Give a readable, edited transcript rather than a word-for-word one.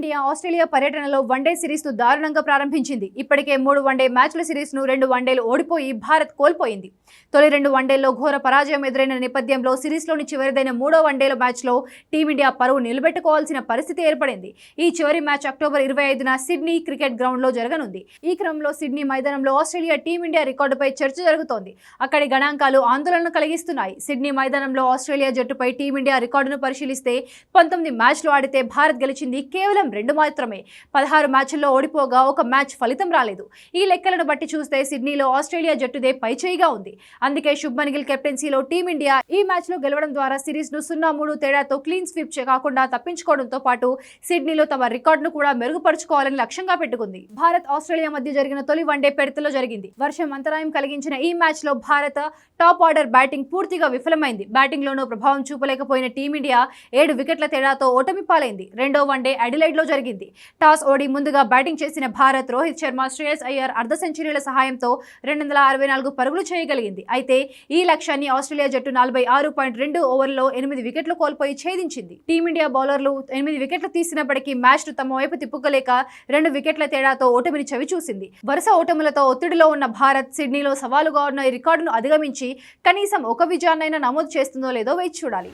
Team India Australia పర్యటనలో one day series ను దారుణంగా ప్రారంభించింది. ఇప్పటికే 3 వన్డే మ్యాచ్ల సిరీస్ ను 2 వన్డేలు ఓడిపోయి భారత్ కోల్పోయింది. తొలి 2 వన్డేల్లో ఘోర పరాజయం ఎదురైన నేపథ్యంలో సిరీస్లోని చివరిదైన 3వ వన్డేల మ్యాచ్లో టీమిండియా పరువు నిలబెట్టుకోవాల్సిన పరిస్థితి ఏర్పడింది. ఈ చివరి మ్యాచ్ అక్టోబర్ 25న సిడ్నీ క్రికెట్ గ్రౌండ్లో జరగనుంది. ఈ క్రమంలో సిడ్నీ మైదానంలో ఆస్ట్రేలియా టీమిండియా రికార్డుపై చర్చ జరుగుతోంది. అక్కడి గణాంకాలు ఆందోళన కలిగిస్తున్నాయి. సిడ్నీ మైదానంలో ఆస్ట్రేలియా జట్టుపై టీమిండియా రికార్డును పరిశీలిస్తే 19 మ్యాచ్లు ఆడితే భారత్ గెలిచింది కేవలం 2 మాత్రమే. 16 మ్యాచ్ల్లో ఓడిపోగా ఒక మ్యాచ్ ఫలితం రాలేదు. ఈ లెక్కలను బట్టి చూస్తే సిడ్నీలో ఆస్ట్రేలియా జట్టుదే పైచేయిగా ఉంది. అందుకే శుభ్మన్ గిల్ కెప్టెన్సీలో టీమిండియా ఈ మ్యాచ్లో గెలవడం ద్వారా సిరీస్ను 0-3 తేడాతో క్లీన్ స్వీప్ కాకుండా తప్పించుకోవడంతో పాటు సిడ్నీలో తమ రికార్డును కూడా మెరుగుపరుచుకోవాలని లక్ష్యంగా పెట్టుకుంది. భారత్ ఆస్ట్రేలియా మధ్య జరిగిన తొలి వన్డే పెడతలో జరిగింది. వర్షం అంతరాయం కలిగించిన ఈ మ్యాచ్లో భారత టాప్ ఆర్డర్ బ్యాటింగ్ పూర్తిగా విఫలమైంది. బ్యాటింగ్లోనూ ప్రభావం చూపలేకపోయిన టీమిండియా 7 వికెట్ల తేడాతో ఓటమి పాలైంది. రెండో వన్డే అడిలైడ్లో జరిగింది. టాస్ ఓడి ముందుగా బ్యాటింగ్ చేసిన భారత్ రోహిత్ శర్మ, శ్రేయస్ అయ్యర్ అర్ధ సెంచరీల సహాయంతో 264 పరుగులు చేయగలిగింది. అయితే ఈ లక్ష్యాన్ని ఆస్ట్రేలియా జట్టు 46.2 ఓవర్లలో 8 వికెట్లు కోల్పోయి ఛేదించింది. టీమిండియా బౌలర్లు 8 వికెట్లు తీసినప్పటికీ మ్యాచ్ను తమ వైపు తిప్పుకోలేక 2 వికెట్ల తేడాతో ఓటమిని చవిచూసింది. వరుస ఓటములతో ఒత్తిడిలో ఉన్న భారత్ సిడ్నీలో సవాలుగా ఉన్న ఈ రికార్డును అధిగమించి కనీసం ఒక విజయాన్నైనా నమోదు చేస్తుందో లేదో వేచి చూడాలి.